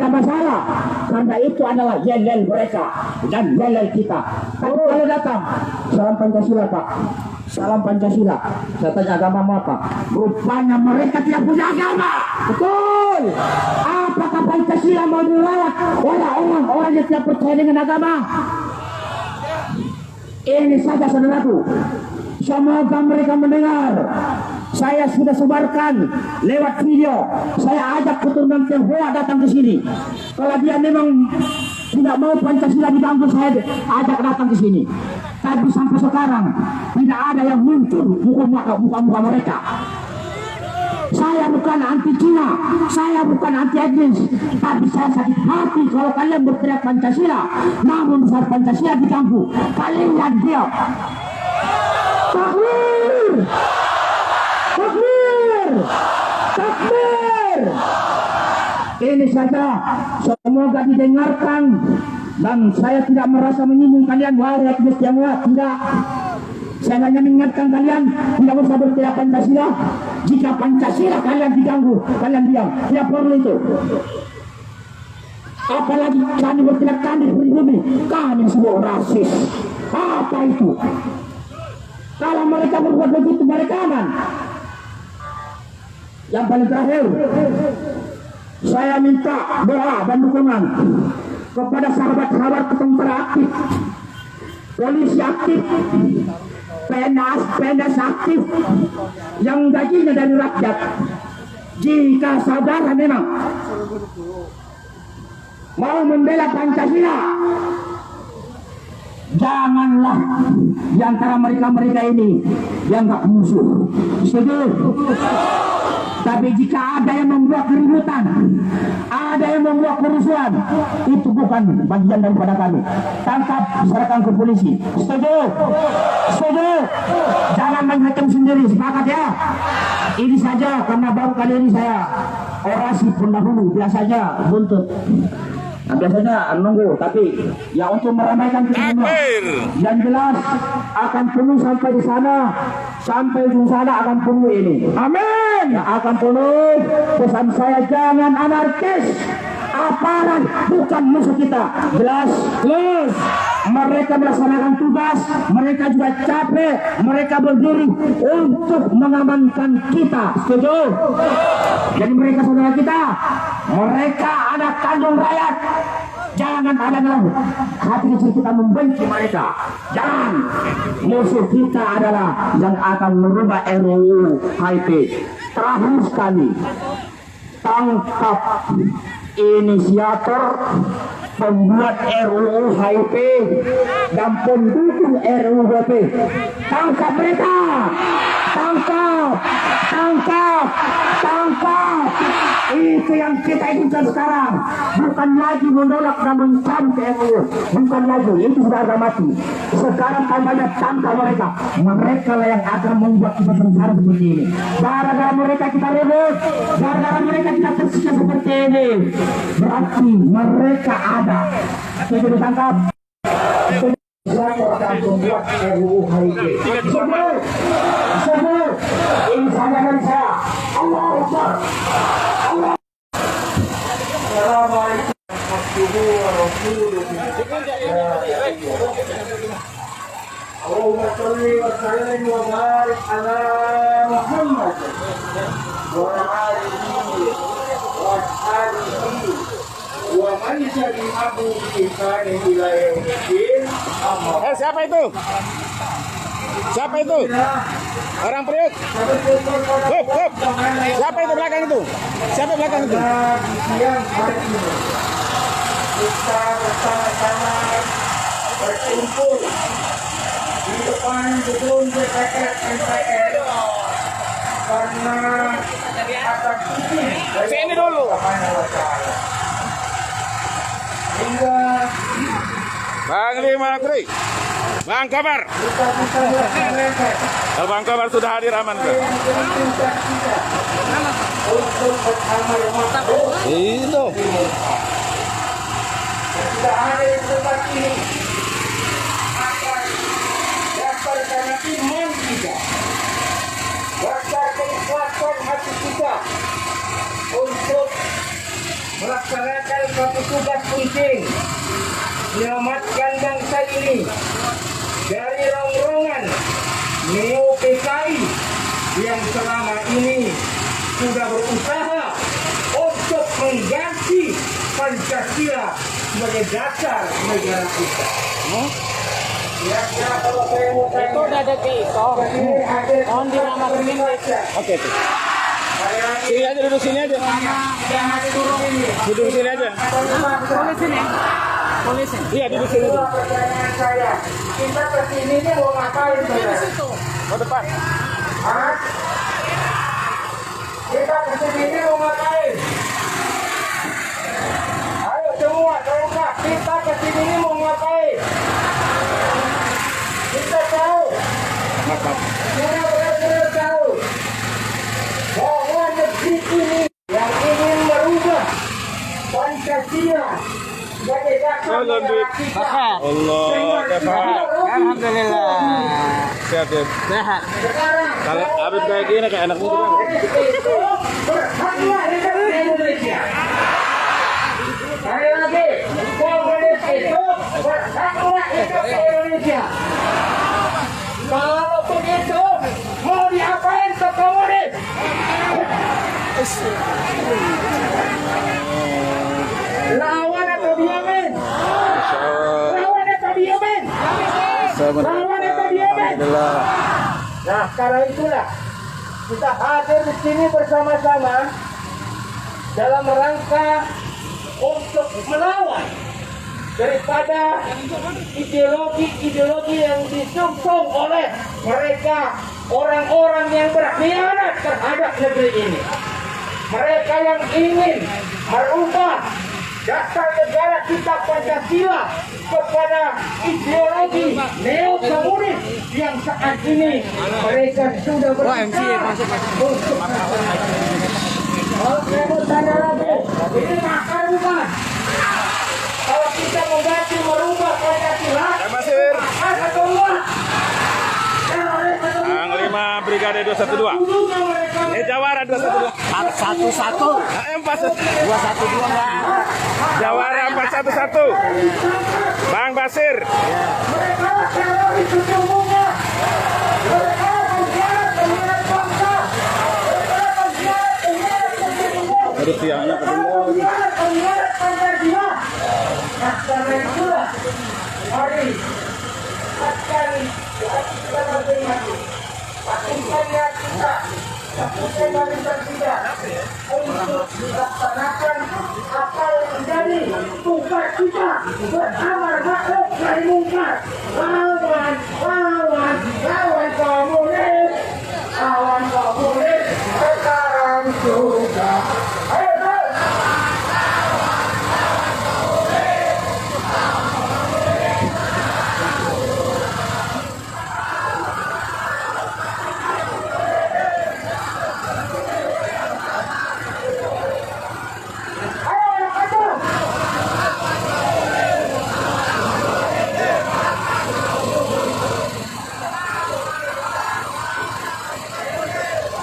masalah, karena itu adalah yel-yel mereka dan yel-yel kita. Tapi kalau datang, salam Pancasila Pak, salam Pancasila. Saya tanya agama apa? Rupanya mereka tidak punya agama. Betul. Apakah Pancasila mau dirawat oleh orang-orang yang tidak percaya dengan agama? Ini saja saudaraku. Semoga mereka mendengar. Saya sudah sebarkan lewat video. Saya ajak keturunan Tionghoa datang ke sini. Kalau dia memang tidak mau Pancasila diganggu, saya ajak datang ke sini. Tapi sampai sekarang tidak ada yang muncul muka-muka mereka. Saya bukan anti Cina, saya bukan anti etnis, tapi saya sakit hati kalau kalian berteriak Pancasila, namun saat Pancasila diganggu, kalian diam. Takbir! Takbir! Takbir! Ini saja, semoga didengarkan, dan saya tidak merasa menyinggung kalian, wahai etnis Tionghoa, tidak. Saya hanya mengingatkan kalian tidak usah berteriak Pancasila. Jika Pancasila kalian diganggu, kalian diam. Tidak perlu itu. Apalagi kami berteriak kami pribumi, kami semua rasis. Apa itu? Kalau mereka berbuat begitu, mereka aman. Yang paling terakhir, saya minta doa dan dukungan kepada sahabat-sahabat tentara aktif, polisi aktif, PNS aktif yang gajinya dari rakyat. Jika saudara memang mau membela Pancasila, janganlah di antara mereka ini yang nggak musuh. Setuju? Tapi jika ada yang membuat keributan, ada yang membuat kerusuhan, itu bukan bagian daripada kami. Tangkap, serahkan ke polisi. Setuju? Setuju? Jangan menghakim sendiri, sepakat ya? Ini saja, karena baru kali ini saya orasi pendahulu, biasanya buntut. Nah, biasanya nunggu, tapi ya untuk meramaikan kita semua. Yang jelas akan penuh sampai di sana, sampai ujung sana akan penuh ini. Amin. Ya, akan penuh. Pesan saya, jangan anarkis. Aparat bukan musuh kita. Jelas? Jelas. Mereka melaksanakan tugas, mereka juga capek, mereka berdiri untuk mengamankan kita. Setuju? Jadi mereka saudara kita, mereka anak kandung rakyat. Jangan ada dalam hati kecil kita membenci mereka. Jangan. Musuh kita adalah yang akan merubah RUU HIP. Terakhir sekali, tangkap inisiator, pembuat RUU HIP dan pendukung RUU HIP. Tangkap mereka. Tangkap. Tangkap. Tangkap. Itu yang kita inginkan sekarang. Bukan lagi menolak dan mencabut RUU. Bukan lagi. Itu sudah harga mati. Sekarang tambahnya tangkap mereka. Mereka lah yang akan membuat kita sengsara seperti ini. Gara-gara mereka kita ribut. Gara-gara mereka kita tersiksa seperti ini. Berarti mereka ada. Sudah ditangkap. Siapa akan membuat RUU HIP? Sebut. Ini saja dari saya. Allahu Akbar. Assalamualaikum warahmatullahi wabarakatuh. Allahumma shalli wa sallim wa barik ala Muhammad wa alihi wa ashabihi wa man tabi'ahu bi ihsan ila yaumil din. Siapa itu? Siapa itu? Orang Priuk. Hup, hup. Siapa itu belakang itu? Siapa belakang itu? Siang hari ini kita bersama-sama berkumpul di depan gedung DPR MPR karena akan izin dari Sini dulu. hingga Bang Lima Tri. Bang Kabar. kita bisa berkelebat. Kalau Bang Kabar sudah hadir aman kan? Untuk bersama-sama Itu. tidak ada yang seperti ini akan dasar karena iman kita, dasar keikhlasan hati kita untuk melaksanakan suatu tugas penting, menyelamatkan bangsa ini dari rongrongan Neo PKI yang selama ini sudah berusaha untuk mengganti Pancasila sebagai dasar negara kita. Ya, kalau saya mau tanya, Itu udah ada ke itu. Tahun dinamakan ini. Oke. Sini aja, duduk sini aja. Duduk sini aja. Tulis ini. Tulis ini. Iya, duduk sini aja. pertanyaan saya, kita kesini ini mau ngapain, saudara? Ke depan. Hah? Kita kesini ini mau ngapain? Ayo semua, terungkap. Kita kesini ini mau ngapain? Kita tahu, kita benar-benar tahu bahwa negeri ini yang ingin merubah Pancasila sebagai dasar negara kita. Allah, kafar. Alhamdulillah. Sehat ya. Sehat. Sekarang Kalau Habib kayak gini kayak anak muda. Komunis itu berhaklah hidup di Indonesia. Sekali lagi, komunis itu berhaklah hidup di Indonesia. Kalau begitu, mau diapain ke komunis? Lawan atau diamin? Lawan atau diamin? Lawan atau diamin? Nah, karena itulah kita hadir di sini bersama-sama dalam rangka untuk melawan daripada ideologi-ideologi yang disungsung oleh mereka, orang-orang yang berkhianat terhadap negeri ini. Mereka yang ingin merubah dasar negara kita Pancasila kepada ideologi neo-komunis yang saat ini mereka sudah berusaha untuk Oke, tanya lagi. Ini makar bukan? Kalau kita mengganti merubah Pancasila, Basir. makar atau enggak? Panglima Brigade 212. Jawara 212. 1-1. Empat. 2-1-2 enggak. Jawara 411. Bang Basir. Mereka teroris sesungguhnya. Mereka mengkhianat terhadap bangsa. Mereka mengkhianat terhadap sesungguhnya. Aduh, tiangnya ketinggalan. Mengkhianat terhadap Pancasila. Nah, karena itulah, mari akan kita masing-masing. Pastikan niat kita, pastikan barisan kita untuk melaksanakan apa yang menjadi tugas kita beramar ma'ruf nahi mungkar. Lawan komunis, lawan komunis sekarang juga. Ayo terus.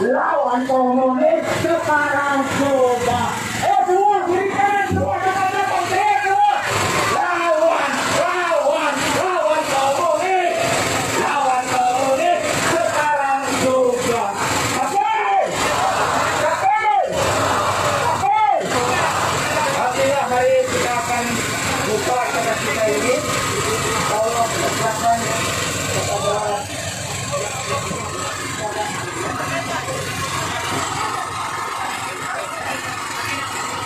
Lawan komunis sekarang coba. Semua kiri kanan semua depan teriak semua. Lawan komunis. Lawan komunis sekarang coba. Oke. Alhamdulillah, hari kita akan buka acara kita ini. Allah berkatan kepada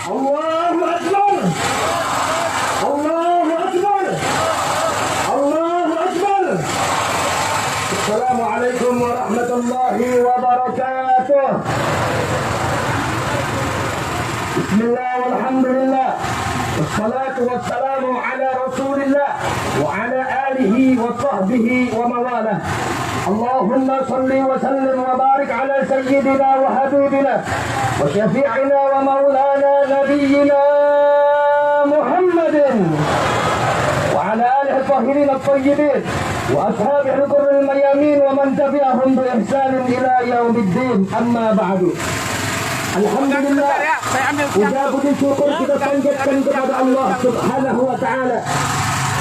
Allahu Akbar. Allahu Akbar. Allahu Akbar. Assalamualaikum warahmatullahi wabarakatuh. Bismillah walhamdulillah. Wassalatu wassalamu ala rasulillah wa ala alihi wa sahbihi wa mawalah. اللهم صل وسلم وبارك على سيدنا وحبيبنا وشفيعنا ومولانا نبينا محمد وعلى آله الطاهرين الطيبين وأصحابه الغر الميامين ومن تبعهم بإحسان إلى يوم الدين. أما بعد. الحمد لله Saya ambil Puja puji syukur kita panjatkan kepada Allah Subhanahu wa taala.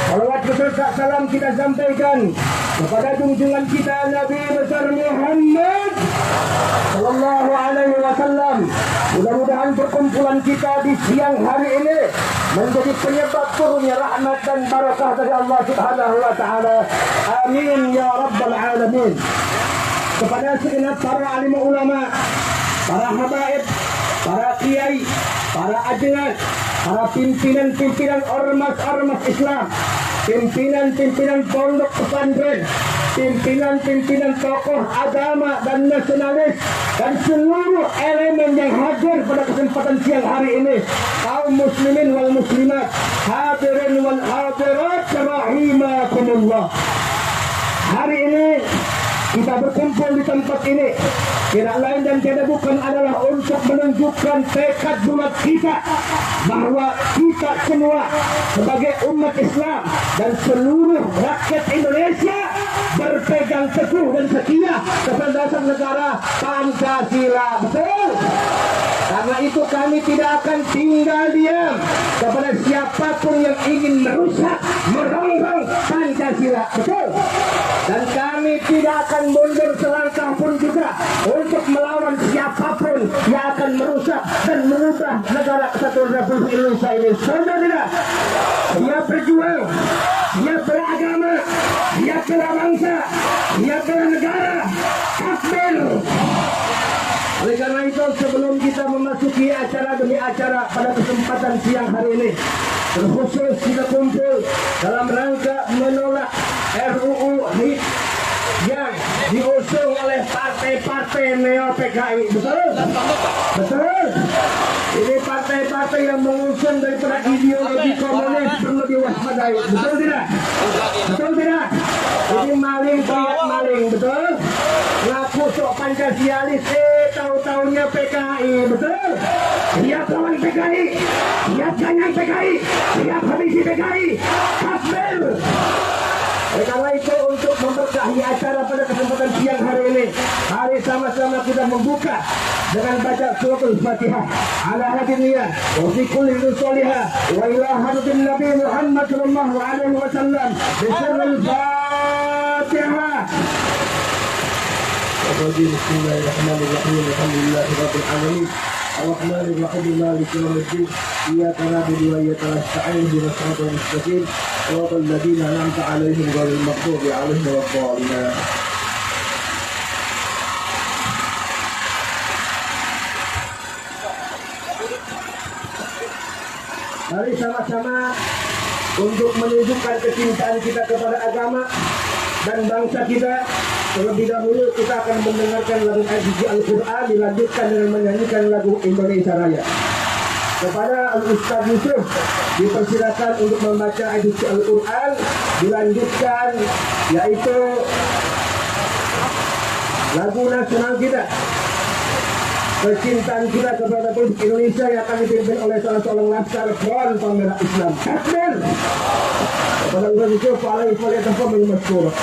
Salawat beserta salam kita sampaikan kepada junjungan kita Nabi besar Muhammad sallallahu alaihi wasallam. Mudah-mudahan perkumpulan kita di siang hari ini menjadi penyebab turunnya rahmat dan barakah dari Allah Subhanahu wa taala. Amin ya rabbal alamin. Kepada segenap para alim ulama, para habaib, para kiai, para ajengan, para pimpinan-pimpinan ormas-ormas Islam, pimpinan-pimpinan pondok pesantren, pimpinan-pimpinan tokoh agama dan nasionalis, dan seluruh elemen yang hadir pada kesempatan siang hari ini, kaum muslimin wal muslimat, hadirin wal hadirat rahimakumullah. Hari ini kita berkumpul di tempat ini tidak lain dan tidak bukan adalah untuk menunjukkan tekad bulat kita bahwa kita semua sebagai umat Islam dan seluruh rakyat Indonesia berpegang teguh dan setia kepada dasar negara Pancasila. Betul? Karena itu kami tidak akan tinggal diam kepada siapapun yang ingin merusak, merongrong Pancasila. Betul? Dan kami tidak akan mundur selangkah pun juga untuk melawan siapapun yang akan merusak dan mengubah negara kesatuan Republik Indonesia ini. Saudara tidak? Siap berjuang, siap beragama, siap bela bangsa, siap bela negara. Takbir! Oleh karena itu, sebelum kita memasuki acara demi acara pada kesempatan siang hari ini, terkhusus kita kumpul dalam rangka menolak RUU HIP yang diusung oleh partai-partai neo-PKI. Betul? Betul? Ini partai-partai yang mengusung daripada ideologi komunis perlu diwaspadai. Betul tidak? Betul tidak? Ini maling teriak maling. Betul? Ngaku sok Pancasialis, tahu-tahunya PKI. Betul? Siap lawan PKI, siap ganyang PKI, siap habisi PKI. Takbir! Karena itu untuk memberkahi acara pada kesempatan siang hari ini, mari sama-sama kita membuka dengan baca suratul Fatihah ala hadiniyah wa fi kulli sholihah wa ila hadin Nabi Muhammad sallallahu alaihi wasallam bisirril Fatihah. Bismillahirrahmanirrahim. Alhamdulillahi rabbil alamin. Ar-Rahmanir Rahim. Maliki yaumiddin. Iyyaka na'budu wa iyyaka nasta'in. Ihdinas siratal mustaqim. Siratal ladzina an'amta 'alaihim ghairil maghdubi 'alaihim waladdallin. Mari sama-sama untuk menunjukkan kecintaan kita kepada agama dan bangsa kita. Terlebih dahulu kita akan mendengarkan lagu edisi Al-Quran, dilanjutkan dengan menyanyikan lagu Indonesia Raya. Kepada Al-Ustaz Yusuf dipersilakan untuk membaca edisi Al-Quran, dilanjutkan yaitu lagu nasional kita, kecintaan kita kepada Republik Indonesia yang akan dipimpin oleh salah seorang laskar Front Pembela Islam. Takbir! Kepada Ustaz Yusuf alaihi wasallam masyhur.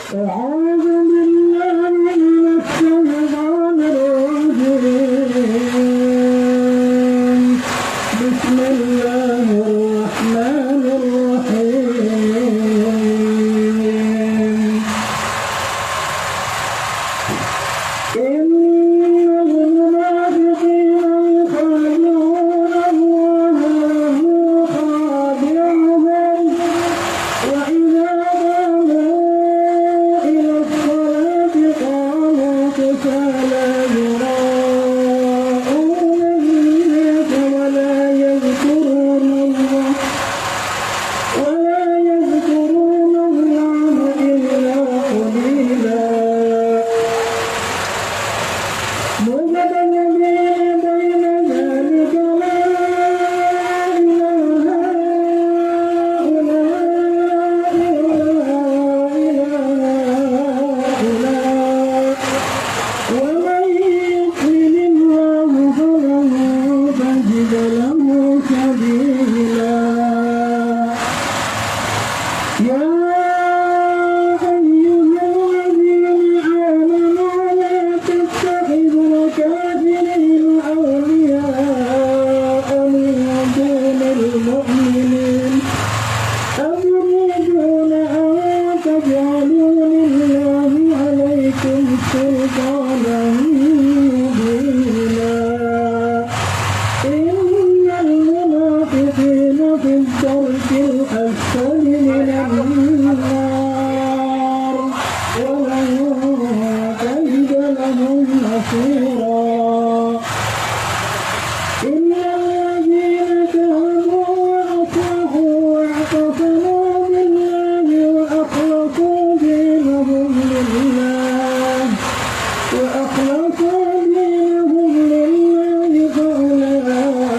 أعوذ بالله من الشيطان الرجيم. بسم الله الرحمن الرحيم. إن المنافقين يخادعون الله وهو خادعهم وإذا قاموا إلى الصلاة أيها الذين آمنوا لا تتخذوا الكافرين أولياء من دون المؤمنين أتريدون أن تجعلوا لله عليكم سلطانا مبينا إن المنافقين في الدرك الأسفل من النار ولن تجد لهم نصيرا إلا الذين تابوا وأصلحوا واعتصموا بالله وأخلصوا دينهم لله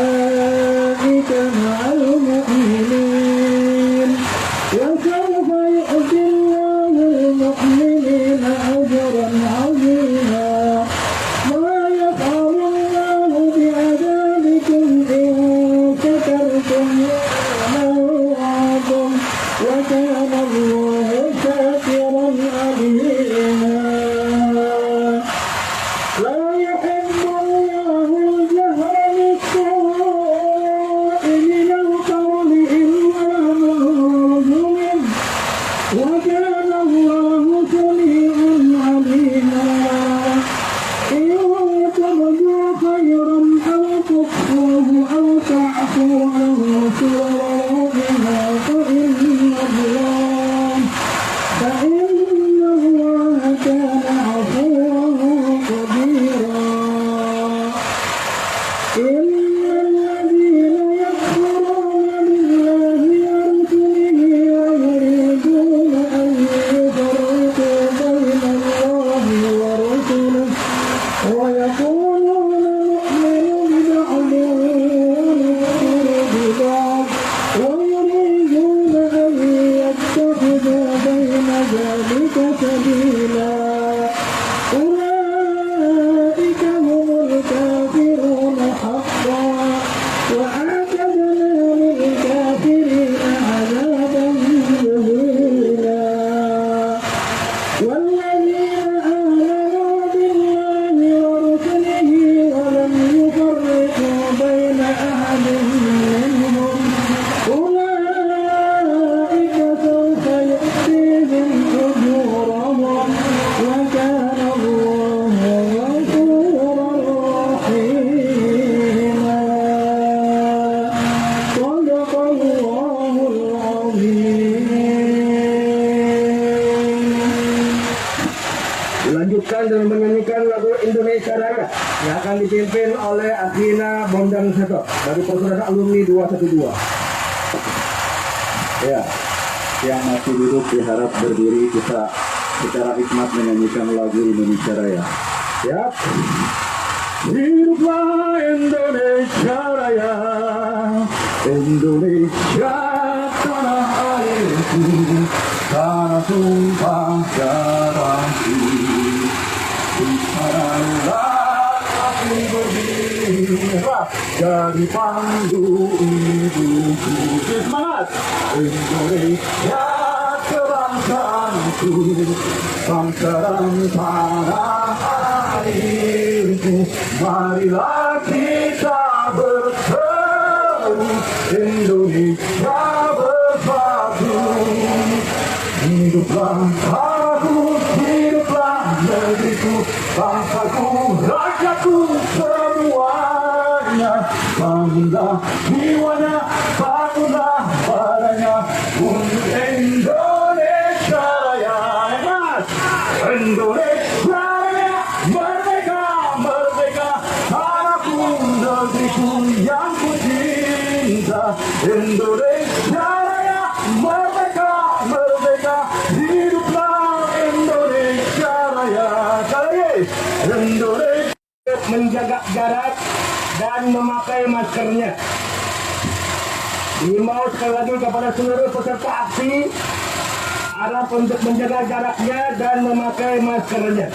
فأولئك مع المؤمنين وسوف يؤتي الله المؤمنين أجرا عظيما ما يفعل الله بعذابكم إن شكرتم وآمنتم وكان الله شاكرا عليما لا يحب الله الجهر بالسوء من القول إلا من ظلم وكان الله سميعا عليما إن تبدوا خيرا أو تخفوه أو تعفوا عن سوءها فإن الله كان عفوا قديرا إن الذين يكفرون بالله ورسله ويريدون أن يفرقوا بين الله ورسله ويقولون نؤمن ببعض ونكفر ببعض ويريدون أن يتخذوا بين ذلك سبيلا أولئك هم الكافرون حقا وأعتدنا للكافرين عذابا مهينا والذين آمنوا بالله ورسله ولم يفرقوا بين أحد منهم أولئك سوف يؤتيهم أجورهم وكان الله غفورا رحيما صدق الله العظيم. Dilanjutkan dengan menyanyikan lagu Indonesia Raya yang akan dipimpin oleh Akhina Bondang Seto dari Persaudaraan Alumni 212. Ya, yang masih duduk diharap berdiri, kita secara hikmat menyanyikan lagu Indonesia Raya. Siap. Hiduplah Indonesia Raya, Indonesia tanah airku, tanah tumpah darahku. Sekaranglah aku berdiri dari panggung ibuku. Semangat! Indonesia kebangsaanku, bangsa dan tanah airku. Marilah kita berseru, Indonesia bersatu. Hiduplah aku, hiduplah negeriku, bangsaku, rakyatku semuanya. Bangunlah jiwanya, bangunlah badannya untuk Indonesia Raya. Hebat! Indonesia Raya, merdeka, merdeka, tanahku, negeriku yang ku cinta. Indonesia Raya, merdeka, merdeka, hiduplah Indonesia Raya. Indonesia menjaga jarak dan memakai maskernya. Dihimbau sekali lagi kepada seluruh peserta aksi harap untuk menjaga jaraknya dan memakai maskernya.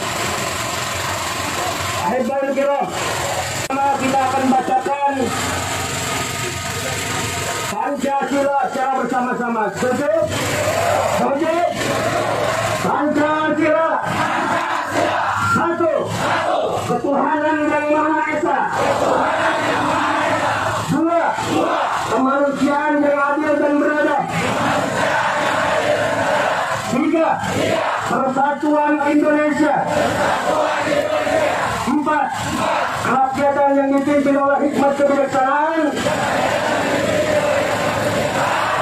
Ahibbahul kiram, kita akan bacakan Pancasila secara bersama-sama. Setuju? Setuju? Pancasila. Satu. Ketuhanan yang Maha Esa. Dua. Kemanusiaan yang adil dan beradab. Tiga. Persatuan Indonesia. Empat. Kerakyatan yang dipimpin oleh hikmat kebijaksanaan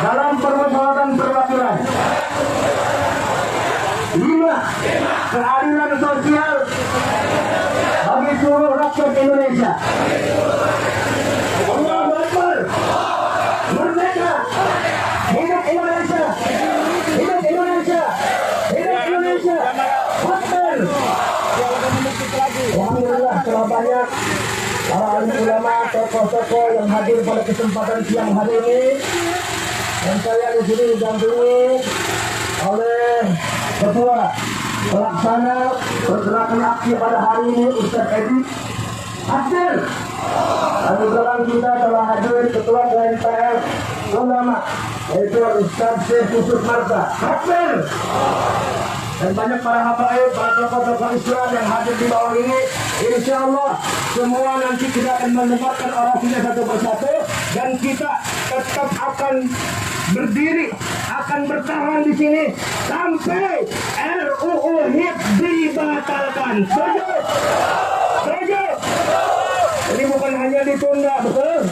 dalam permusyawaratan perwakilan. Lima. Keadilan sosial bagi seluruh rakyat Indonesia. Allahu Akbar. Merdeka. Hidup Indonesia. Hidup Indonesia. Hidup Indonesia. Akbar. Alhamdulillah telah banyak para alim ulama, tokoh-tokoh yang hadir pada kesempatan siang hari ini. Dan saya di sini didampingi oleh Ketua Pelaksana Pergerakan Aksi pada hari ini, Ustaz Edi hadir. Dan di belakang kita telah hadir Ketua KNPR Ulama, yaitu Ustaz Syekh Yusuf Marta hadir. Dan banyak para habaib, para tokoh-tokoh Islam yang hadir di bawah ini. Insya Allah semua nanti kita akan mendengarkan orasinya satu persatu. Dan kita tetap akan berdiri, akan bertahan di sini sampai RUU HIP dibatalkan. Setuju? Setuju? Jadi bukan hanya ditunda, betul?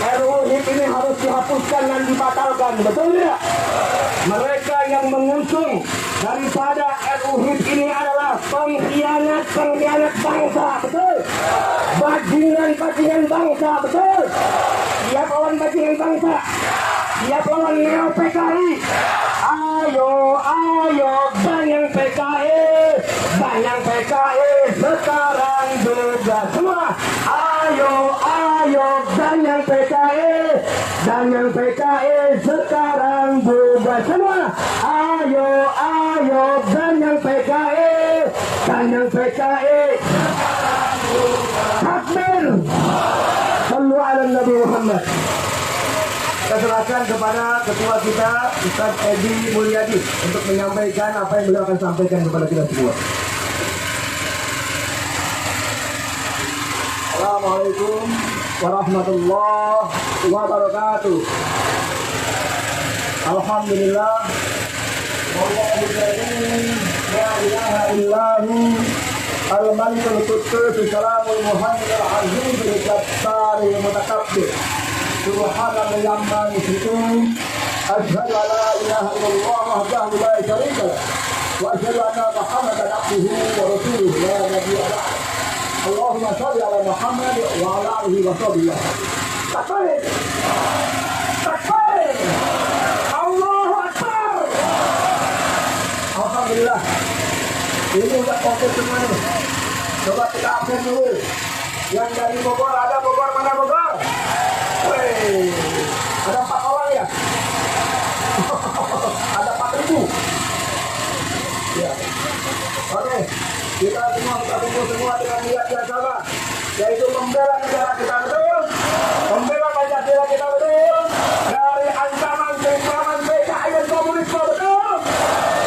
RUU HIP ini harus dihapuskan dan dibatalkan, betul tidak? Mereka yang mengusung daripada RUU HIP ini adalah pengkhianat bangsa, betul? Bajingan bangsa, betul? Siap lawan bajingan bangsa, siap lawan Neo PKI. Ayo, banyang PKI sekarang juga semua. Ayo, banyang PKI sekarang juga semua. Ayo, banyang PKI. Takbir. Sallu ala Nabi Muhammad. Saya serahkan kepada ketua kita Ustaz Edi Mulyadi untuk menyampaikan apa yang beliau akan sampaikan kepada kita semua. Assalamualaikum warahmatullahi wabarakatuh. Alhamdulillah. La ilaha illahu al-malikul quddus salamul muhaiminul aziz al-jabbarul mutakabbir. Subhanallah yamma yusyrikun. Asyhadu an la ilaha illallah wahdahu la syarika lah wa asyhadu anna Muhammadan abduhu wa rasuluhu la nabiyya ba'dahu. Allahumma shalli ala Muhammad wa ala alihi wa sahbihi. Takbir. Takbir. Allahu Akbar. Alhamdulillah. Ini udah komplit semua nih. Coba kita absen dulu. Yang dari Bogor ada Bogor, mana Bogor? Wih, ada 4 orang ya? Ada 4.000. Ya. Oke, kita semua kumpul semua dengan niat yang sama, yaitu membela negara kita, betul? Membela Pancasila kita, betul? Dari ancaman keislaman PKI dan komunisme, betul?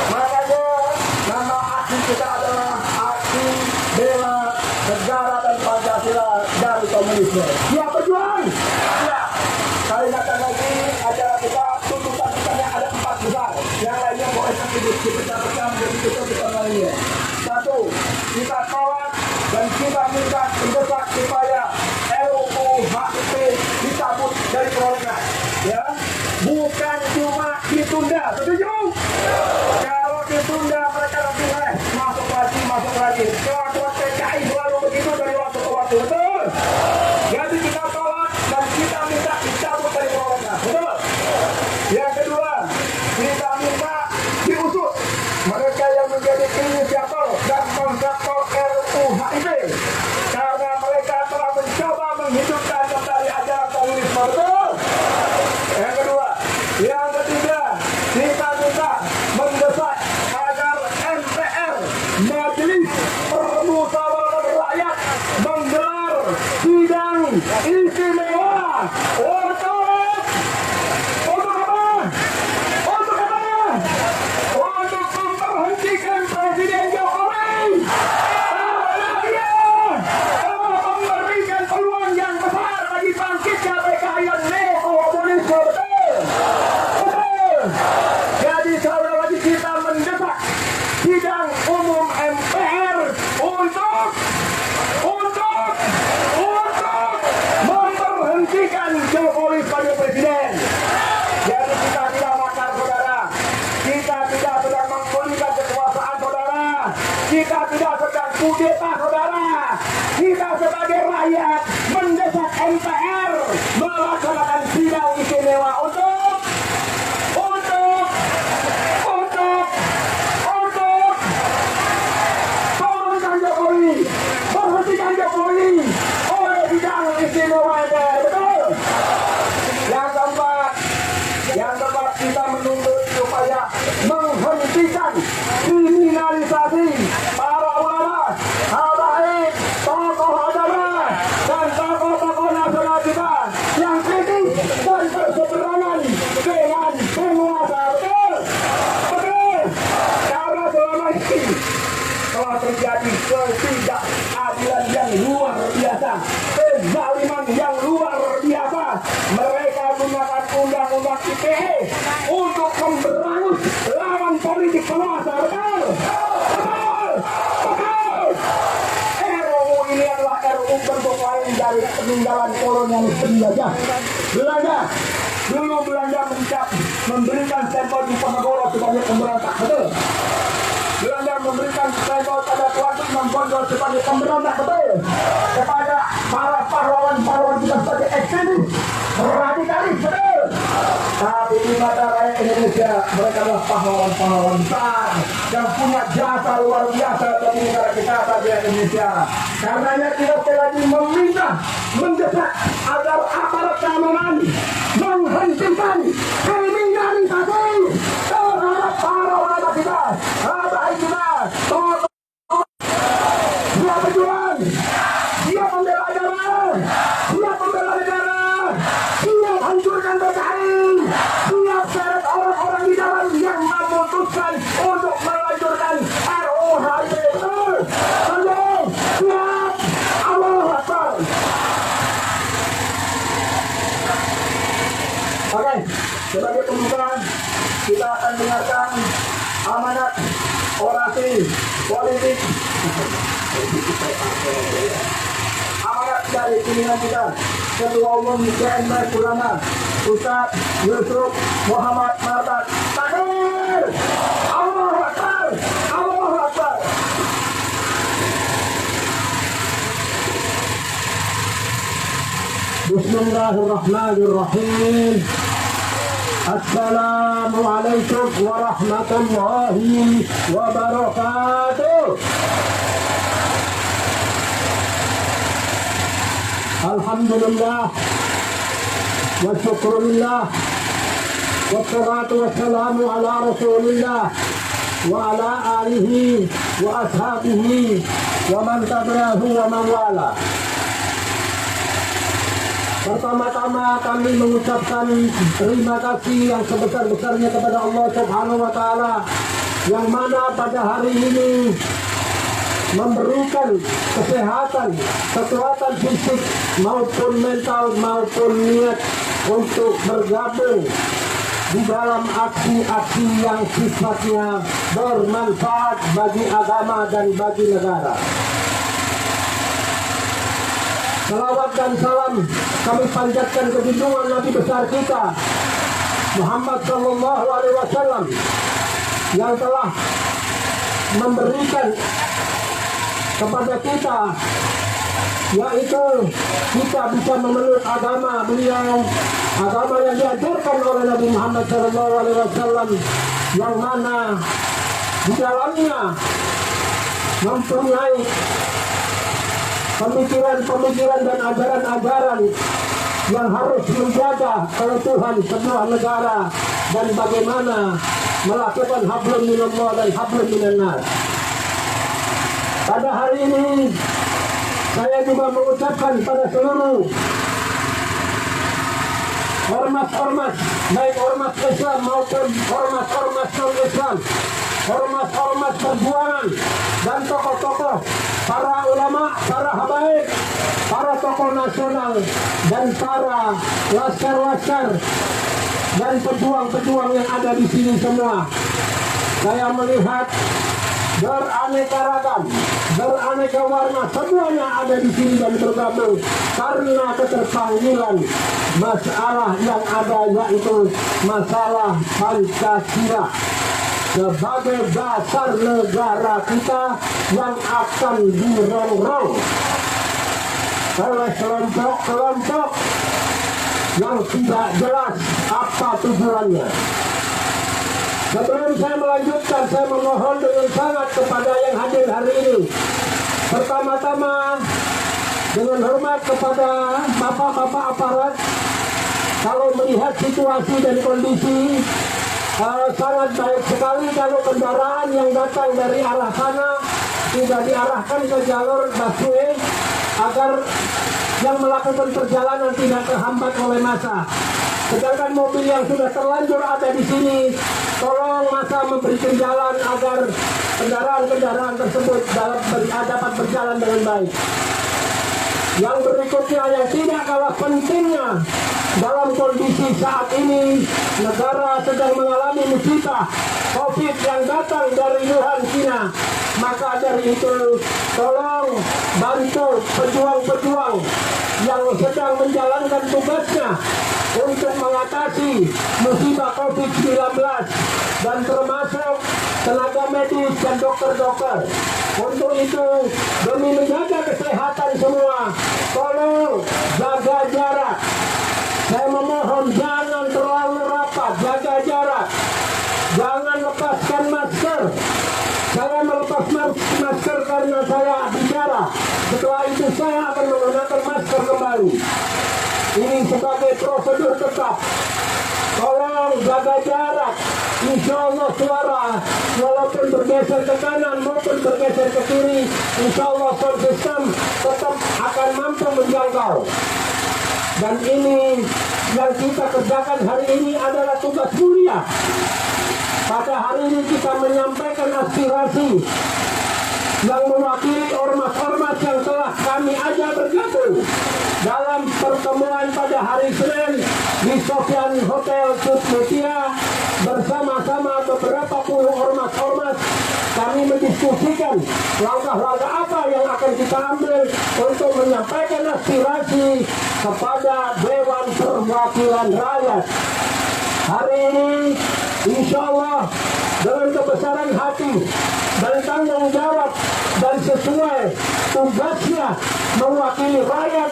Makanya nama aksi kita adalah aksi bela negara dan Pancasila dari komunisme. Siap berjuang? Ya. Kali datang lagi acara kita tuntutan-tuntutannya ada 4 besar. Yang lainnya boleh dipecah-pecah menjadi tuntutan lainnya. 1. Kita tolak dan kita minta mendesak supaya RUU HIP dicabut dari prolegnas. Ya, bukan cuma ditunda. Setuju? Kalau ditunda mereka lebih masuk lagi. Kelakuan PKI selalu begitu dari waktu ke waktu. Betul? Jadi kita tolak dan kita minta dicabut dari prolegnas. Betul? Yang kedua, kita minta diusut mereka yang menjadi inisiator dan kontraktor RUU HIP karena mereka telah mencoba menghidupkan kembali ajaran komunisme. Betul? Yang kedua. Yang ketiga, kita minta mendesak agar MPR, Majelis Permusyawaratan Rakyat, menggelar sidang istimewa untuk kita mendesak sidang umum MPR untuk memberhentikan Jokowi sebagai presiden. Jadi kita tidak makar, saudara. Kita tidak sedang menggulingkan kekuasaan, saudara. Kita tidak sedang kudeta, saudara. Kita sebagai rakyat mendesak MPR melaksanakan sidang istimewa untuk turunkan Jokowi, berhentikan Jokowi oleh sidang istimewa MPR. Betul. Yang keempat kita menuntut supaya menghentikan kriminalisasi para ulama, habaib, tokoh agama, dan tokoh-tokoh nasional kita yang kritis dan berseberangan dengan penguasa. Betul. Karena selama ini telah terjadi ketidakadilan yang luar biasa, kezaliman yang luar biasa. Mereka gunakan undang-undang ITE untuk memberangus lawan politik penguasa. Betul. RUU ini adalah RUU bentuk lain dari peninggalan kolonialis penjajah Belanda. Dulu Belanda memberikan stempel di Ponorogo sebagai pemberontak. Betul. Belanda memberikan stempel pada Tuan Imam Bonjol sebagai pemberontak. Betul. Kepada para pahlawan-pahlawan kita sebagai ekstremis, radikalis. Betul. Tapi di mata rakyat Indonesia, mereka adalah pahlawan-pahlawan besar yang punya jasa luar biasa bagi negara kita, bagi Indonesia. Karenanya kita sekali lagi mendesak agar aparat keamanan menghentikan kriminalisasi terhadap para ulama kita, habaib kita, dia berjuang, dia membela agama, dia membela negara, dia hancurkan PKI, dia seret orang-orang di dalam yang memutuskan untuk melanjutkan RUU HIP. Siap, Allahu Akbar. Oke, sebagai pembukaan kita akan dengarkan amanat orasi politik, amanat dari pimpinan kita, Ketua Umum GMI Ulama Ustaz Yusuf Muhammad Martak. Takbir! Allahu Akbar! Allahu Akbar! Bismillahirrahmanirrahim. Assalamualaikum warahmatullahi wabarakatuh. Alhamdulillah wa syukurillah wassalatu wassalamu ala rasulillah wa ala alihi wa ashabihi wa man tabi'ahu wa man wala. Pertama-tama kami mengucapkan terima kasih yang sebesar-besarnya kepada Allah Subhanahu wa Ta'ala, yang mana pada hari ini memberikan kesehatan, kekuatan fisik maupun mental maupun niat untuk bergabung di dalam aksi-aksi yang sifatnya bermanfaat bagi agama dan bagi negara. Salawat dan salam kami panjatkan ke junjungan Nabi besar kita Muhammad Sallallahu Alaihi Wasallam yang telah memberikan kepada kita, yaitu kita bisa memeluk agama beliau, agama yang diajarkan oleh Nabi Muhammad Sallallahu Alaihi Wasallam, yang mana di dalamnya mempunyai pemikiran-pemikiran dan ajaran-ajaran yang harus menjaga keutuhan sebuah negara dan bagaimana melakukan hablum minallah dan hablum minannas. Pada hari ini saya juga mengucapkan pada seluruh ormas-ormas, baik ormas Islam maupun ormas-ormas non-Islam, ormas-ormas perjuangan dan tokoh-tokoh, para ulama, para habaib, para tokoh nasional dan para laskar-laskar dan pejuang-pejuang yang ada di sini semua. saya melihat beraneka ragam, beraneka warna, semuanya ada di sini dan bergabung karena keterpanggilan masalah yang ada, yaitu masalah Pancasila sebagai dasar negara kita yang akan dirongrong oleh kelompok-kelompok yang tidak jelas apa tujuannya. Sebelum saya melanjutkan, saya memohon dengan sangat kepada yang hadir hari ini. Pertama-tama, dengan hormat kepada bapak-bapak aparat, kalau melihat situasi dan kondisi, sangat baik sekali kalau kendaraan yang datang dari arah sana tidak diarahkan ke jalur busway agar yang melakukan perjalanan tidak terhambat oleh massa. Sedangkan mobil yang sudah terlanjur ada di sini, tolong massa memberikan jalan agar kendaraan-kendaraan tersebut dapat berjalan dengan baik. Yang berikutnya yang tidak kalah pentingnya, dalam kondisi saat ini negara sedang mengalami musibah COVID yang datang dari Wuhan, China. Maka dari itu tolong bantu pejuang-pejuang yang sedang menjalankan tugasnya untuk mengatasi musibah COVID-19 dan termasuk tenaga medis dan dokter-dokter. Untuk itu, demi menjaga kesehatan semua, tolong jaga jarak. Saya memohon jangan terlalu rapat, jaga jarak. Jangan lepaskan masker. Saya melepas masker karena saya bicara. Setelah itu saya akan menggunakan masker kembali. Ini sebagai prosedur tetap. Tolong jaga jarak. Insya Allah suara walaupun bergeser ke kanan maupun bergeser ke kiri, insya Allah sound system tetap akan mampu menjangkau. Dan ini yang kita kerjakan hari ini adalah tugas mulia. Pada hari ini kita menyampaikan aspirasi yang mewakili ormas-ormas yang telah kami ajak bergabung dalam pertemuan pada hari Senin di Sofian Hotel Sutmutia bersama-sama beberapa puluh ormas-ormas. Kami mendiskusikan langkah-langkah apa yang akan kita ambil untuk menyampaikan aspirasi kepada Dewan Perwakilan Rakyat. Hari ini insya Allah dengan kebesaran hati dan tanggung jawab dan sesuai tugasnya mewakili rakyat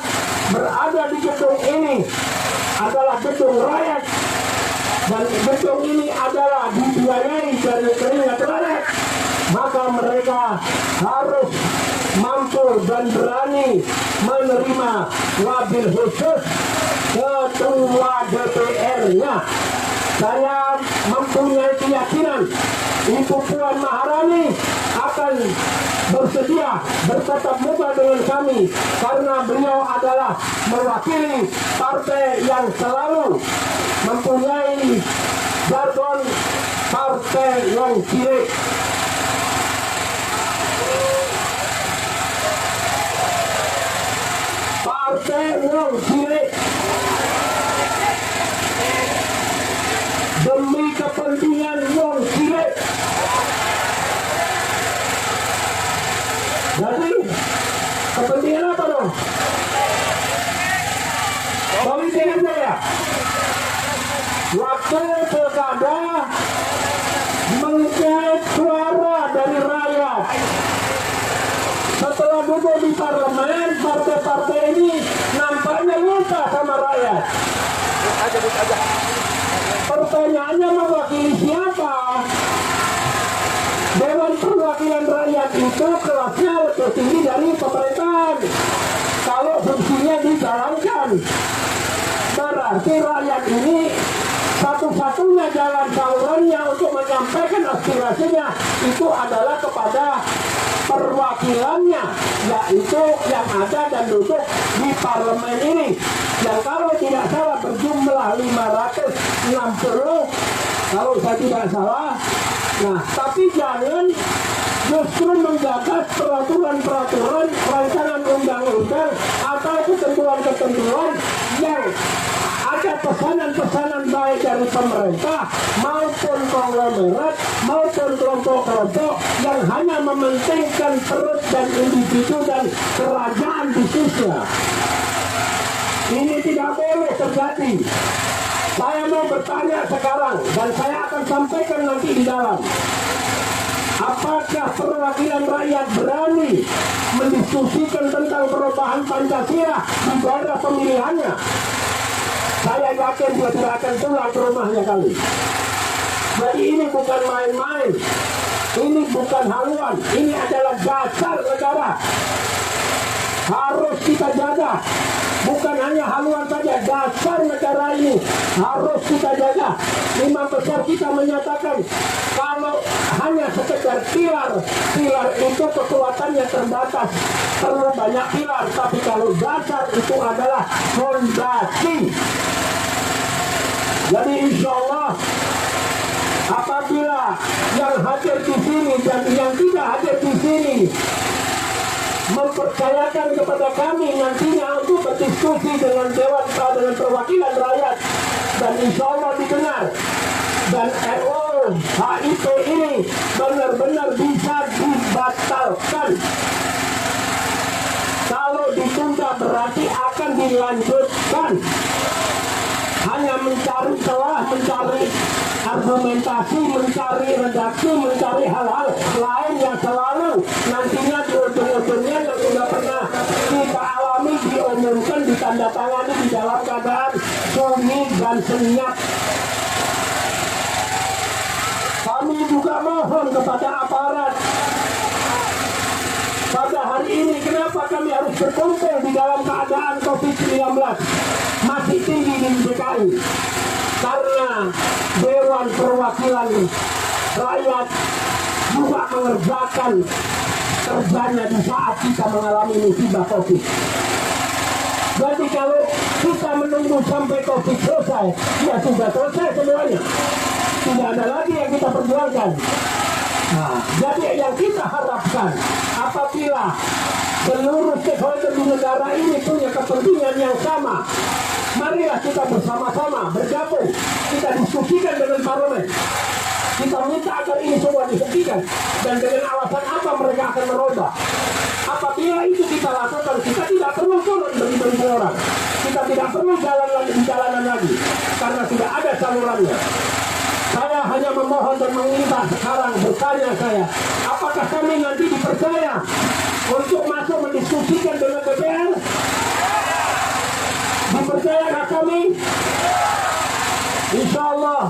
berada di gedung ini adalah gedung rakyat, dan gedung ini adalah dibiayai dari keringat rakyat, maka mereka harus mampu dan berani menerima wabil khusus ketua DPR-nya. Saya mempunyai keyakinan Ibu Puan Maharani akan bersedia bertatap muka dengan kami karena beliau adalah mewakili partai yang selalu mempunyai jargon partai yang cilik. Partai yang cilik demi kepentingan wong cilik. Jadi kepentingan apa dong? Politik aja ya. Waktu pilkada mengait suara dari rakyat. Setelah duduk di parlemen, partai-partai ini nampaknya lupa sama rakyat. Pertanyaannya mewakili siapa? Dewan Perwakilan Rakyat itu kelasnya lebih tinggi dari pemerintahan. Kalau fungsinya dijalankan, berarti rakyat ini satu-satunya jalan salurannya untuk menyampaikan aspirasinya itu adalah kepada perwakilannya, yaitu yang ada dan duduk di parlemen ini, yang kalau tidak salah berjumlah 560 kalau saya tidak salah. Nah, tapi jangan justru menggagas peraturan-peraturan rancangan undang-undang atau ketentuan-ketentuan yang ada pesanan-pesanan baik dari pemerintah maupun konglomerat maupun kelompok-kelompok yang hanya mementingkan perut dan individu dan kerajaan bisnisnya. Ini tidak boleh terjadi. Saya mau bertanya sekarang dan saya akan sampaikan nanti di dalam. Apakah perwakilan rakyat berani mendiskusikan tentang perubahan Pancasila di daerah pemilihannya? Saya yakin dia tidak akan pulang ke rumahnya kali. Jadi ini bukan main-main. Ini bukan haluan. Ini adalah dasar negara. Harus kita jaga. Bukan hanya haluan saja, dasar negara ini harus kita jaga. Imam besar kita menyatakan kalau hanya sekedar pilar itu kekuatannya terbatas, perlu banyak pilar. Tapi kalau dasar itu adalah fondasi. Jadi insya Allah apabila yang hadir di sini dan yang tidak hadir di sini mempercayakan kepada kami nantinya untuk berdiskusi dengan Dewan dengan perwakilan rakyat dan insya Allah didengar dan RUU HIP ini benar-benar bisa dibatalkan. Kalau ditunda berarti akan dilanjutkan. Hanya mencari celah, mencari argumentasi, mencari redaksi, mencari hal-hal lain yang selalu nantinya di ujung-ujungnya yang sudah pernah kita alami diumumkan, ditandatangani di dalam keadaan sunyi dan senyap. Kami juga mohon kepada aparat pada hari ini, kenapa kami harus berkumpul di dalam keadaan COVID-19 masih tinggi di DKI? Karena Dewan Perwakilan Rakyat juga mengerjakan kerjanya di saat kita mengalami musibah COVID. Jadi kalau kita menunggu sampai COVID selesai, ya sudah selesai semuanya. Tidak ada lagi yang kita perjuangkan. Nah, jadi yang kita harapkan apabila seluruh stakeholder di negara ini punya kepentingan yang sama, marilah kita bersama-sama bergabung, kita diskusikan dengan parlemen, kita minta agar ini semua dihentikan, dan dengan alasan apa mereka akan merubah. Apabila itu kita lakukan, kita tidak perlu turun beribu-ribu orang, kita tidak perlu jalan lagi di jalanan lagi, karena tidak ada salurannya. Saya hanya memohon dan meminta sekarang, bertanya saya, apakah kami nanti dipercaya untuk masuk mendiskusikan dengan DPR? Dipercayakah kami? Insya Allah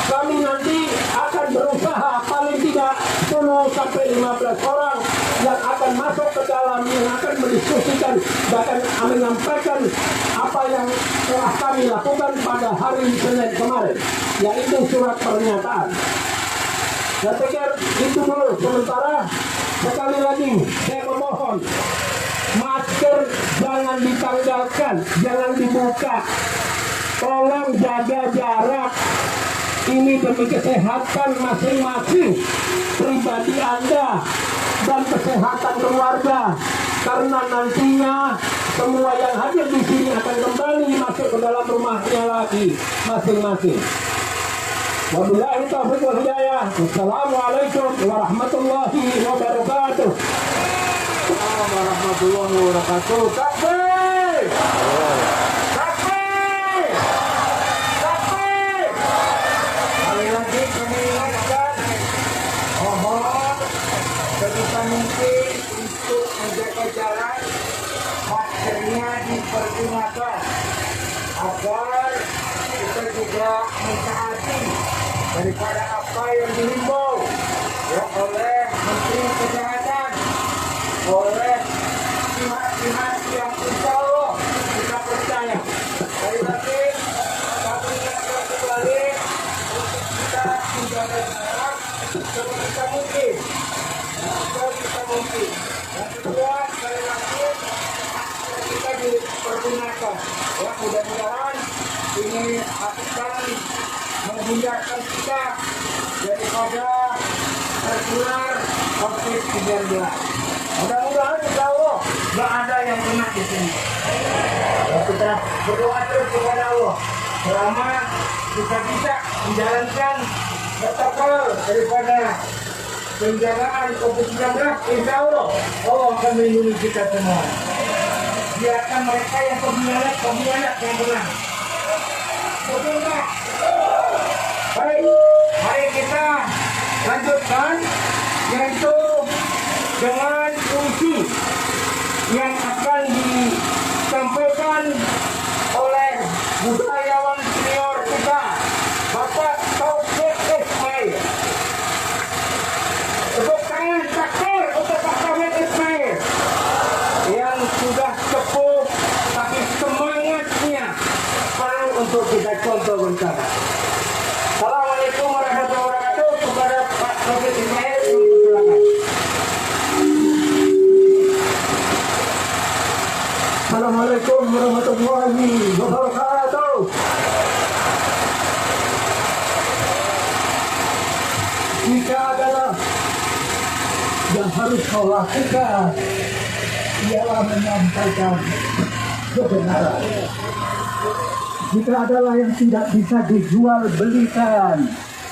kami nanti akan berusaha paling tidak 10 sampai 15 orang yang akan masuk ke dalam, yang akan mendiskusikan, bahkan menyampaikan apa yang telah kami lakukan pada hari Senin kemarin, yaitu surat pernyataan. Saya pikir itu dulu sementara. Sekali lagi saya memohon, masker jangan ditanggalkan, jangan dibuka. Tolong jaga jarak. Ini demi kesehatan masing-masing pribadi Anda dan kesehatan keluarga. Karena nantinya semua yang hadir di sini akan kembali masuk ke dalam rumahnya lagi masing-masing. Wabillahi taufiq wal hidayah. Wassalamualaikum warahmatullahi wabarakatuh. Warahmatullahi wabarakatuh. Takbir! Takbir! Takbir! Sekali lagi kami ingatkan, mohon sebisa mungkin untuk menjaga jarak, maskernya dipergunakan agar kita juga mentaati daripada apa yang dihimbau ya oleh Menteri Kesehatan, oleh pihak-pihak yang insya Allah kita percaya. Sekali lagi kami ingatkan kembali untuk kita menjaga jarak sebisa mungkin, sebisa mungkin. Yang kedua, sekali lagi masker kita dipergunakan. Ya, mudah-mudahan ini akan menghindarkan kita daripada tertular COVID-19. Mudah-mudahan insya Allah nggak ada yang kena di sini. Ya, kita berdoa terus kepada Allah selama kita bisa menjalankan protokol daripada penjagaan COVID-19. Insya Allah Allah akan melindungi kita semua. Biarkan mereka yang pengkhianat yang menang. Betul nggak? Baik, mari kita lanjutkan, yaitu dengan puisi yang akan disampaikan oleh budayawan senior kita, Bapak Taufik Ismail. Tepuk tangan takbir untuk Pak Taufik Ismail yang sudah sepuh tapi semangatnya perlu untuk kita contoh bersama. Assalamualaikum warahmatullahi wabarakatuh. Kepada Pak Taufik Ismail, silakan. Assalamualaikum warahmatullahi wabarakatuh. Jika adalah yang harus kau lakukan ialah menyampaikan kebenaran. Jika adalah yang tidak bisa dijual belikan,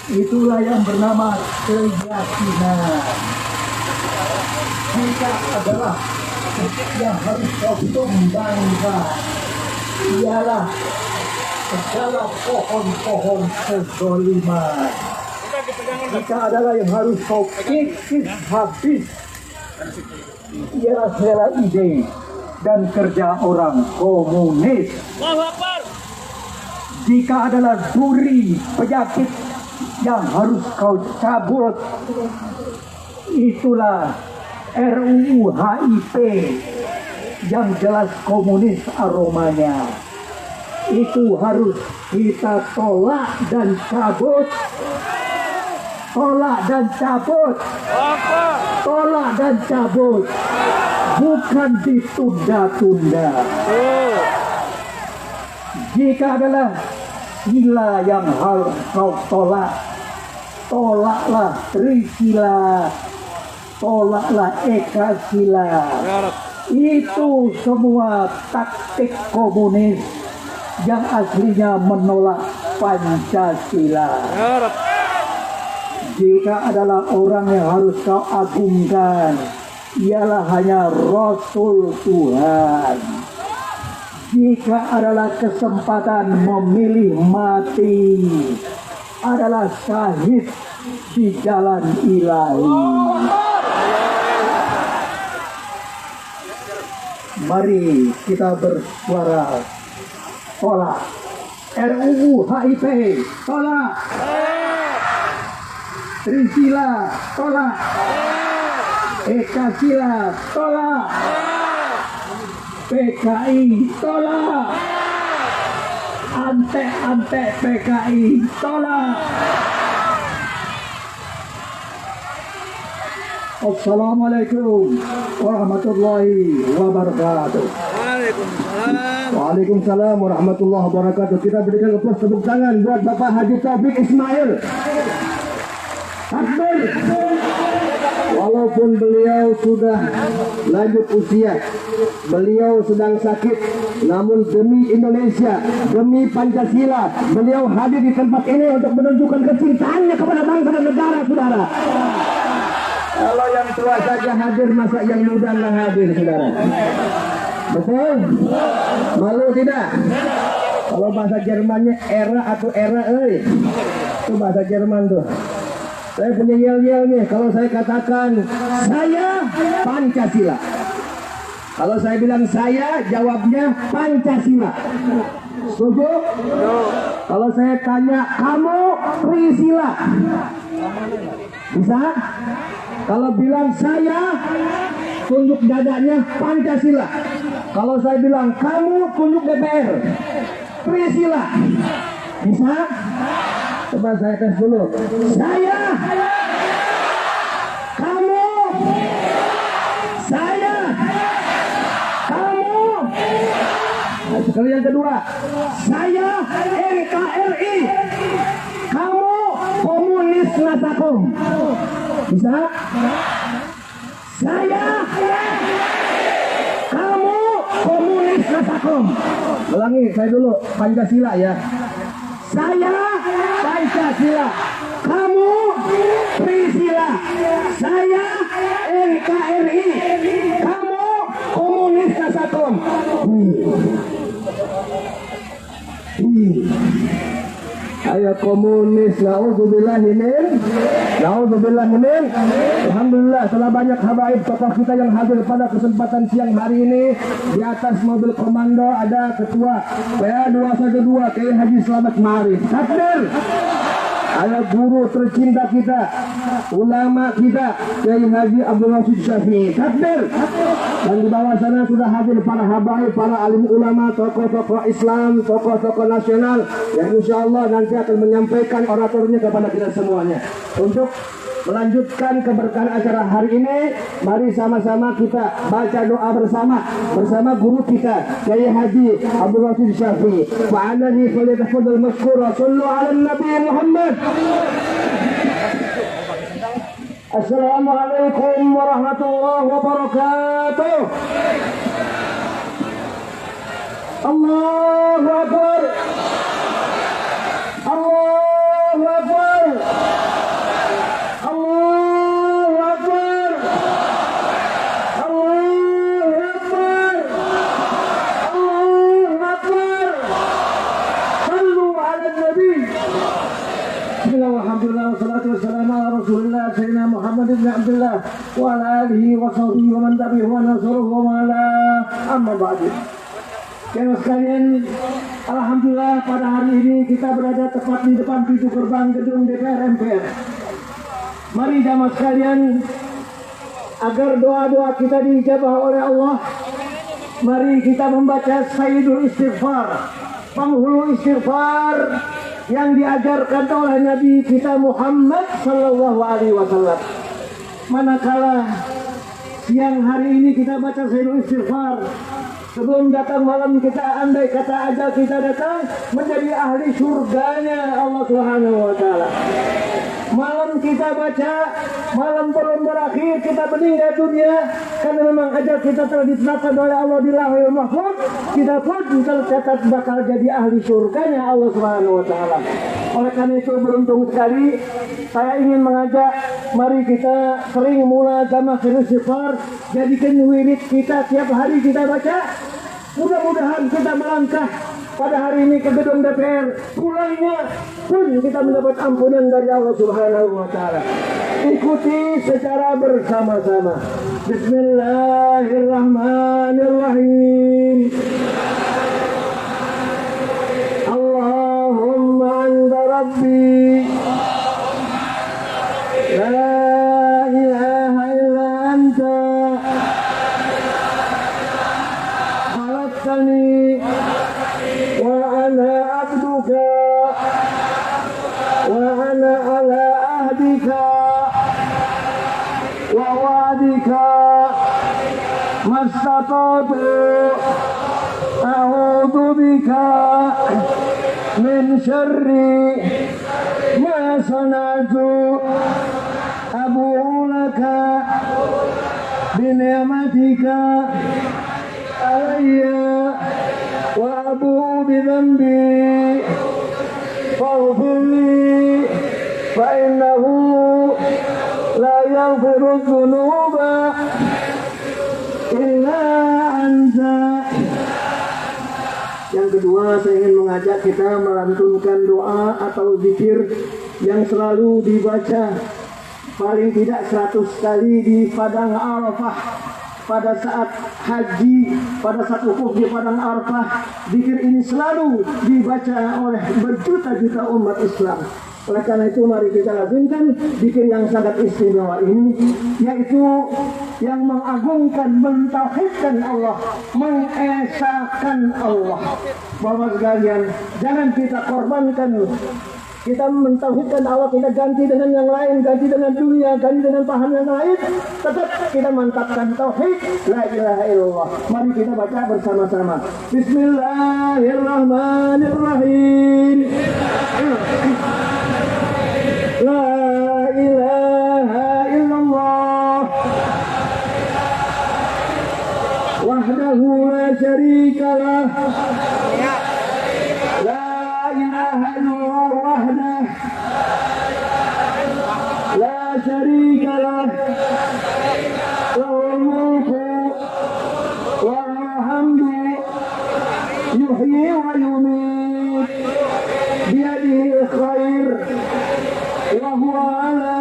itulah yang bernama keyakinan. Jika adalah yang harus kau tumbangkan ialah segala pohon-pohon kezaliman. Jika adalah yang harus kau kikis habis ialah segala ide dan kerja orang komunis. Jika adalah duri penyakit yang harus kau cabut, itulah RUU HIP yang jelas komunis aromanya. Itu harus kita tolak dan cabut. Tolak dan cabut. Tolak dan cabut. Bukan ditunda-tunda. Jika adalah sila yang harus kau tolak, tolaklah Trisila, tolaklah Eka Sila. Itu semua taktik komunis yang aslinya menolak Pancasila. Jika adalah orang yang harus kau agungkan, ialah hanya Rasul Tuhan. Jika adalah kesempatan memilih mati, adalah syahid di jalan ilahi. Mari kita bersuara tolak RUU HIP, tolak Trisila, tolak Eka Sila, tolak PKI, tolak ante PKI, tolak. Assalamualaikum warahmatullahi wabarakatuh. Waalaikumsalam warahmatullahi wabarakatuh. Kita berikan aplaus tepuk tangan buat Bapak Haji Taufik Ismail. Takbir. Walaupun beliau sudah lanjut usia, beliau sedang sakit, namun demi Indonesia, demi Pancasila, beliau hadir di tempat ini untuk menunjukkan kecintaannya kepada bangsa dan negara, saudara. Kalau yang tua saja hadir, masa yang muda nggak hadir, saudara? Betul? Malu tidak? Kalau bahasa Jermannya era atau era, itu bahasa Jerman tuh. Saya punya yel-yel nih, kalau saya katakan saya Pancasila. Kalau saya bilang saya, jawabnya Pancasila. Setuju? Kalau saya tanya kamu Trisila, bisa? Kalau bilang saya, tunjuk dadanya Pancasila. Kalau saya bilang kamu, tunjuk DPR Trisila, bisa? Coba saya tes dulu. Saya, kamu, saya, kamu. Nah, sekali yang kedua, saya NKRI, kamu komunis Nasakom. Bisa? Saya, lakum. Ulangi, saya dulu. Pancasila ya. Saya Pancasila. Kamu Trisila. Saya NKRI. Kamu komunis kasatum. Ayo komunis, naudzubillahimin. Alhamdulillah telah banyak habaib tokoh kita yang hadir pada kesempatan siang hari ini. Di atas mobil komando ada ketua PA212 Kiai Haji Slamet Ma'arif. Takbir. Ada guru tercinta kita, ulama kita, Kiai Haji Abdul Rashid Syafi'i. Takbir. Dan di bawah sana sudah hadir para habaib, para alim ulama, tokoh-tokoh Islam, tokoh-tokoh nasional yang insya Allah nanti akan menyampaikan oratornya kepada kita semuanya. Untuk melanjutkan keberkahan acara hari ini, mari sama-sama kita baca doa bersama guru kita Kiai Haji Abdul Rashid Syafi'i. Fa'alani falyatafadhal mashkura. Sallu 'alan Nabi Muhammad. Assalamualaikum warahmatullahi wabarakatuh. Allahu Akbar. Allahu Akbar. Allahu Akbar. Allahu Akbar. Allahu Akbar. Sallu 'ala Nabi. Alhamdulillah wassalatu wassalamu ala Rasulillah Sayyidina Muhammad ibn Abdullah wa ala alihi wa sahbihi wa man tabi'ahu wa nasruhu wa ala amma ba'du. Jemaah sekalian, alhamdulillah pada hari ini kita berada tepat di depan pintu gerbang gedung DPR MPR. Mari jemaah sekalian, agar doa-doa kita diijabah oleh Allah, mari kita membaca Sayyidul Istighfar, penghulu istighfar yang diajarkan oleh Nabi kita Muhammad Sallallahu Alaihi Wasallam. Manakala siang hari ini kita baca Sayyidul Istighfar, sebelum datang malam kita andai kata ajal kita datang menjadi ahli surganya Allah Subhanahu Wa Taala. Malam kita baca, malam belum berakhir kita meninggal dunia, karena memang ajal kita telah ditetapkan oleh Allah di Lauhul Mahfuz. Kita pun tercatat bakal jadi ahli surganya Allah Subhanahu Wa Taala. Oleh karena itu beruntung sekali saya ingin mengajak, mari kita sering mulazamah istighfar, jadikan wirid kita tiap hari kita baca. Mudah-mudahan kita melangkah pada hari ini ke gedung DPR, pulangnya pun kita mendapat ampunan dari Allah Subhanahu Wa Taala. Ikuti secara bersama-sama. Bismillahirrahmanirrahim. Allahumma anta rabbi, la ilaha illa anta, khalaqtani wa ana abduka wa ana ala ahdika wa wa'dika mastata'tu a'udzu bika min syarri ma sana'tu abu'u laka bi ni'matika alayya wa abu'u bi dhanbi faghfir li fa innahu la yaghfiru dhunuba illa anta. Yang kedua, saya ingin mengajak kita melantunkan doa atau zikir yang selalu dibaca paling tidak 100 kali di Padang Arafah pada saat haji, pada saat wukuf di Padang Arafah. Zikir ini selalu dibaca oleh berjuta-juta umat Islam. Oleh karena itu mari kita lazimkan zikir yang sangat istimewa ini, yaitu yang mengagungkan, mentauhidkan Allah, mengesahkan Allah. Bapak sekalian, jangan kita korbankan. Kita mentauhidkan Allah, kita ganti dengan yang lain, ganti dengan dunia, ganti dengan paham yang lain. Tetap kita mantapkan tauhid, la ilaha illallah. Mari kita baca bersama-sama. Bismillahirrahmanirrahim. La ilaha illallah wahdahu la شريك له لا إله إلا الله وحده لا شريك له له الملك وله الحمد يحيي ويميت بيده الخير وهو على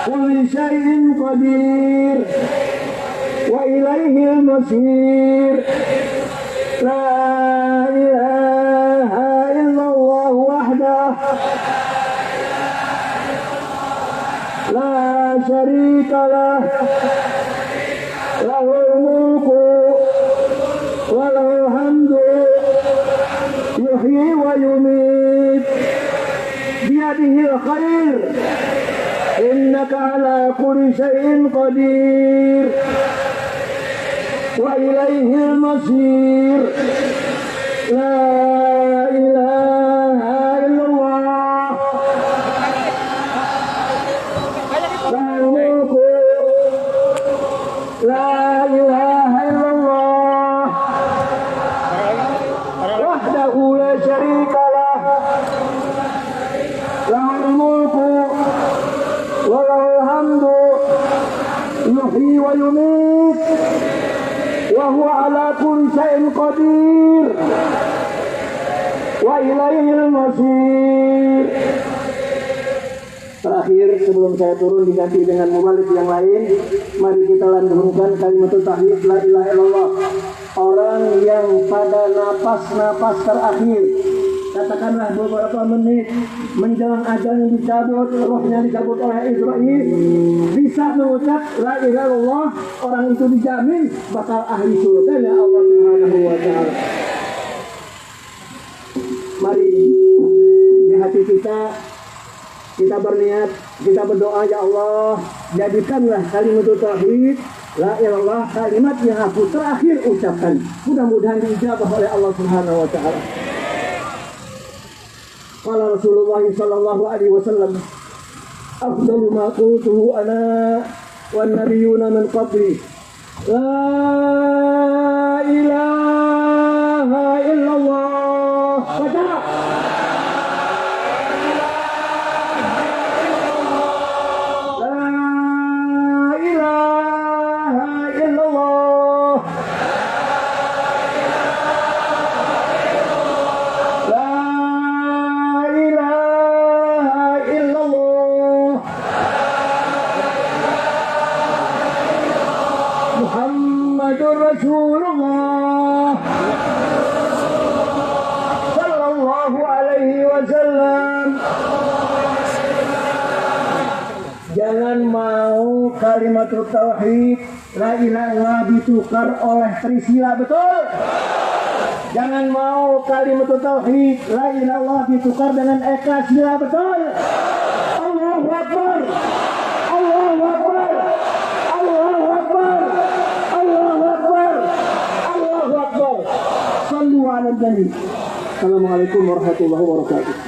كل شيء قدير وإليه المصير لا إله إلا الله وحده لا شريك له له الملك وله الحمد يحيي ويميت بيده الخير إنك على كل شيء قدير وإليه المصير لا إله إلا الله له الملك لا إله إلا الله وحده لا شريك له له الملك وله الحمد يحيي ويميت وهو على كل شيء قدير وإليه المصير. Terakhir sebelum saya turun diganti dengan mubalik yang lain, mari kita lantunkan kalimat tauhid la ilaha illallah. Orang yang pada napas terakhir, katakanlah beberapa menit menjelang ajalnya dicabut, rohnya dicabut oleh Israel, bisa mengucap la ilaha illallah, orang itu dijamin bakal ahli surga ya Allah Subhanahu wa taala. Mari di hati kita berniat, kita berdoa, ya Allah, jadikanlah kalimat tauhid la ilaha illallah kalimat yang aku terakhir ucapkan. Mudah-mudahan diijabah oleh Allah Subhanahu wa taala. Qala Rasulullah sallallahu alaihi wasallam, afdalu ma qultuhu ana wan nabiyyuna min qabli la ilaha illallah. Baca. Rasulullah sallallahu alaihi wasallam. Jangan mau kalimat tauhid la ilaha illallah ditukar oleh Trisila, betul? Jangan mau kalimat tauhid la ilaha illallah ditukar dengan Eka Sila, betul? Allahu Akbar. Allahu Akbar. Allahu Akbar. Allahu Akbar. Allahu Akbar. Sallu ala nabi. Assalamualaikum warahmatullahi wabarakatuh.